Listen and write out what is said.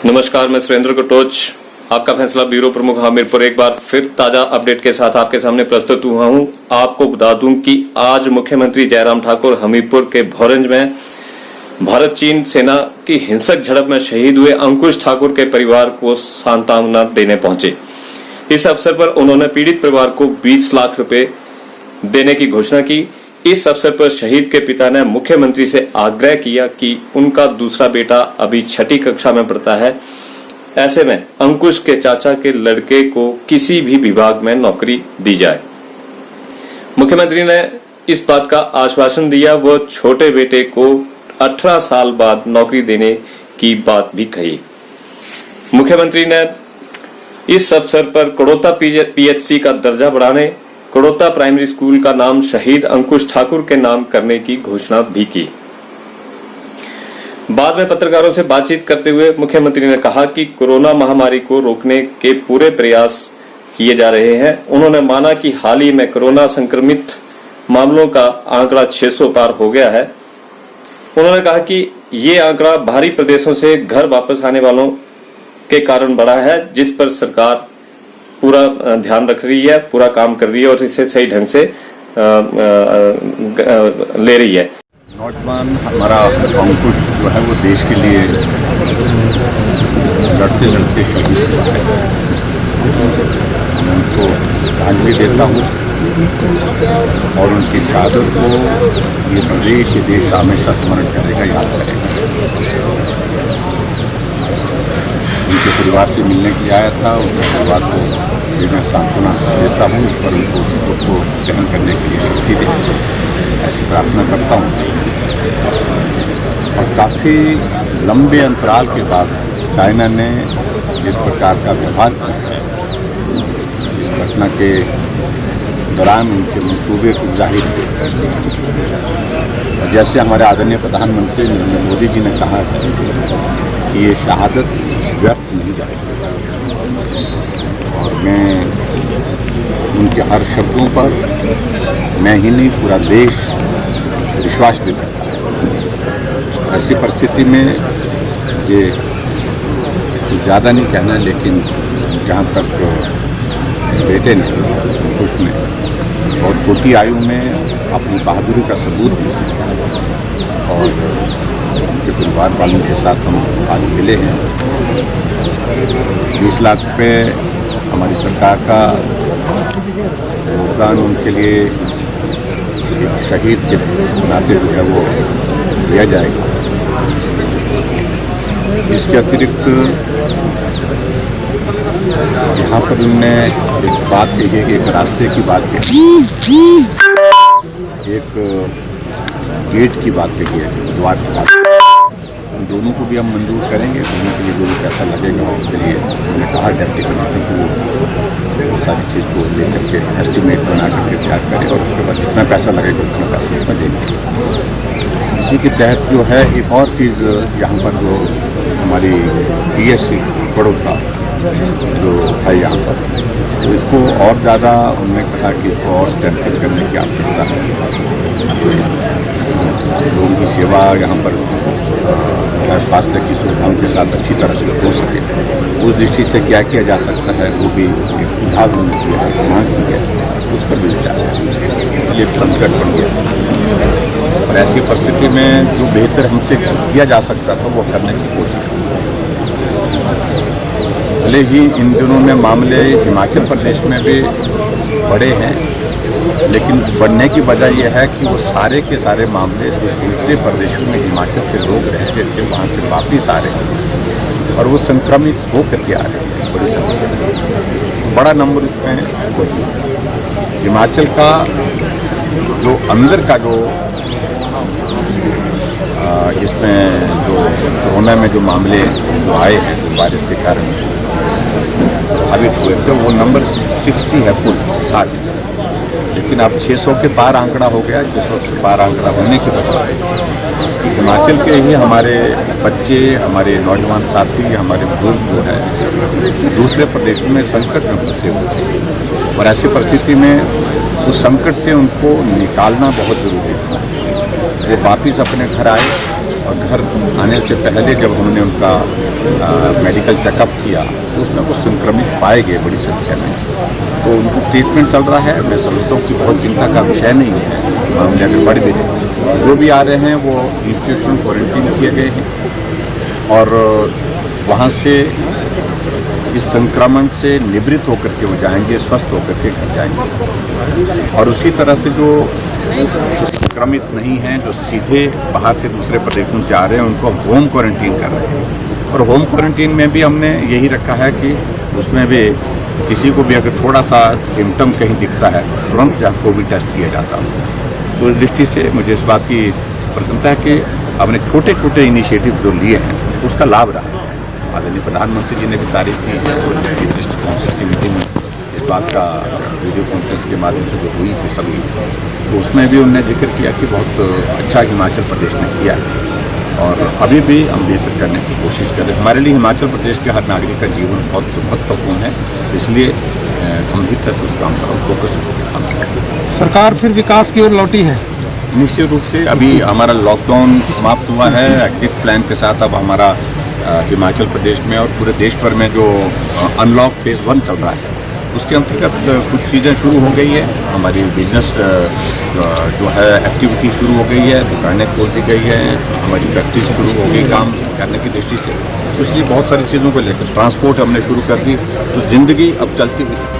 नमस्कार, मैं सुरेंद्र कटोच, आपका फैसला ब्यूरो प्रमुख हमीरपुर एक बार फिर ताजा अपडेट के साथ आपके सामने प्रस्तुत हुआ हूं। आपको बता दूं कि आज मुख्यमंत्री जयराम ठाकुर हमीरपुर के भोरंज में भारत चीन सेना की हिंसक झड़प में शहीद हुए अंकुश ठाकुर के परिवार को सांत्वना देने पहुंचे। इस अवसर पर उन्होंने पीड़ित परिवार को 20 लाख रुपए देने की घोषणा की। इस अवसर पर शहीद के पिता ने मुख्यमंत्री से आग्रह किया कि उनका दूसरा बेटा अभी 6ठी कक्षा में पढ़ता है, ऐसे में अंकुश के चाचा के लड़के को किसी भी विभाग में नौकरी दी जाए। मुख्यमंत्री ने इस बात का आश्वासन दिया। वो छोटे बेटे को 18 साल बाद नौकरी देने की बात भी कही। मुख्यमंत्री ने इस अवसर पर कड़ौता पीएचसी का दर्जा बढ़ाने, कड़ौता प्राइमरी स्कूल का नाम शहीद अंकुश ठाकुर के नाम करने की घोषणा भी की। बाद में पत्रकारों से बातचीत करते हुए मुख्यमंत्री ने कहा कि कोरोना महामारी को रोकने के पूरे प्रयास किए जा रहे हैं। उन्होंने माना कि हाल ही में कोरोना संक्रमित मामलों का आंकड़ा 600 पार हो गया है। उन्होंने कहा कि ये आंकड़ा बाहरी प्रदेशों से घर वापस आने वालों के कारण बढ़ा है, जिस पर सरकार पूरा ध्यान रख रही है, पूरा काम कर रही है और इसे सही ढंग से ले रही है। नौजवान हमारा अंकुश जो है वो देश के लिए लड़ते लड़ते शहीद हुआ है। मैं उनको श्रद्धांजलि देता हूँ और उनकी शहादत को ये प्रदेश, ये देश हमेशा स्मरण करेगा, याद करेगा। उनके परिवार से मिलने के लिए आया था। उनके परिवार को मैं सांत्वना देता हूँ और उनको उस दुख को सहन करने के लिए शक्ति दे, ऐसी प्रार्थना करता हूँ। और काफ़ी लंबे अंतराल के बाद चाइना ने जिस प्रकार का व्यवहार किया है, इस घटना के दौरान उनके मंसूबे को जाहिर किया। जैसे हमारे आदरणीय प्रधानमंत्री नरेंद्र मोदी जी ने कहा है कि ये शहादत व्यर्थ नहीं जाएगी, और मैं उनके हर शब्दों पर मैं ही नहीं पूरा देश विश्वास भी करता है। ऐसी परिस्थिति में ये ज़्यादा नहीं कहना, लेकिन जहाँ तक बेटे ने, उसने बहुत छोटी आयु में अपनी बहादुरी का सबूत दिया और उनके परिवार वालों के साथ हम आज मिले हैं। 20 लाख रुपये हमारी सरकार का योगदान उनके लिए एक शहीद के नाते जो है वो दिया जाएगा। इसके अतिरिक्त यहाँ पर उनने एक बात कही है कि एक रास्ते की बात कही, एक गेट की बात कही है, द्वार की बात। उन दोनों को भी हम मंजूर करेंगे। दोनों के लिए जो भी पैसा लगेगा उसके लिए मैंने कहा डिप्टी कमिश्नर को उस सारी चीज़ को लेकर के एस्टिमेट बना करके तैयार करें और उसके बाद जितना पैसा लगेगा उतना पैसा उसमें देंगे। इसी के तहत जो है एक और चीज़ यहाँ पर जो हमारी पीएचसी कड़ौता जो है यहाँ पर, तो इसको और ज़्यादा उन्होंने कहा कि इसको और स्ट्रेंथन करने की आवश्यकता है। लोगों की सेवा यहाँ पर स्वास्थ्य की सुविधाओं के साथ अच्छी तरह से हो सके, उस दृष्टि से क्या किया जा सकता है वो भी एक सुझाव उन्होंने किया है, समाज की है, उस पर भी विचार है। ये एक संकट बन गया और ऐसी परिस्थिति में जो बेहतर हमसे किया जा सकता था वो करने की कोशिश की। भले ही इन दिनों में मामले हिमाचल प्रदेश में भी बड़े हैं, लेकिन उस बढ़ने की वजह यह है कि वो सारे के सारे मामले जो दूसरे प्रदेशों में हिमाचल के लोग रहते थे वहाँ से वापस आ रहे हैं और वो संक्रमित होकर के आ रहे हैं। बड़ी संख्या, बड़ा नंबर उसमें वही हिमाचल का जो अंदर का जो इसमें जो कोरोना में जो मामले जो आए हैं, जो वायरस के कारण प्रभावित हुए थे, वो नंबर 60 है, कुल 60। लेकिन अब 600 के पार आंकड़ा हो गया। 600 के पार आंकड़ा होने के बाद हिमाचल के ही हमारे बच्चे, हमारे नौजवान साथी, हमारे बुजुर्ग जो है दूसरे प्रदेशों में संकट में फंसे हुए थे और ऐसी परिस्थिति में उस संकट से उनको निकालना बहुत ज़रूरी था। वो वापिस अपने घर आए और घर आने से पहले जब हमने उनका मेडिकल चेकअप किया तो उसमें वो संक्रमित पाए गए बड़ी संख्या में। तो उनको ट्रीटमेंट चल रहा है। मैं समझता हूँ कि बहुत चिंता का विषय नहीं है। मामले अगर बढ़ भी रहे, जो भी आ रहे हैं वो इंस्टीट्यूशनल क्वारंटीन किए गए हैं और वहाँ से इस संक्रमण से निवृत्त होकर के वो जाएंगे, स्वस्थ होकर के घर जाएंगे। और उसी तरह से जो संक्रमित नहीं हैं, जो सीधे बाहर से दूसरे प्रदेशों से आ रहे हैं, उनको होम क्वारंटीन कर रहे हैं। और होम क्वारंटीन में भी हमने यही रखा है कि उसमें भी किसी को भी अगर थोड़ा सा सिम्टम कहीं दिखता है तुरंत जहाँ कोविड टेस्ट किया जाता है। तो इस दृष्टि से मुझे इस बात की प्रसन्नता है कि हमने छोटे छोटे इनिशिएटिव जो लिए हैं उसका लाभ रहा है। आदरणीय प्रधानमंत्री जी ने भी तारीफ की है। वरिष्ठ काउंसिल की मीटिंग इस बात का वीडियो कॉन्फ्रेंस के माध्यम से जो हुई थी सभी, तो उसमें भी उन्होंने जिक्र किया कि बहुत अच्छा हिमाचल प्रदेश ने किया है और अभी भी हम बेहतर करने की कोशिश करें। हमारे लिए हिमाचल प्रदेश के हर नागरिक का जीवन बहुत महत्वपूर्ण है, इसलिए गंभीरता से उस काम पर फोकस काम करें। सरकार फिर विकास की ओर लौटी है। निश्चित रूप से अभी हमारा लॉकडाउन समाप्त हुआ है। एग्जिट प्लान के साथ अब हमारा हिमाचल प्रदेश में और पूरे देश भर में जो अनलॉक फेज़ 1 चल रहा है उसके अंतर्गत कुछ चीज़ें शुरू हो गई है। हमारी बिजनेस जो है एक्टिविटी शुरू हो गई है, दुकानें खोल दी गई हैं, हमारी फैक्ट्री शुरू हो गई काम करने की दृष्टि से। तो इसलिए बहुत सारी चीज़ों को लेकर ट्रांसपोर्ट हमने शुरू कर दी, तो ज़िंदगी अब चलती हुई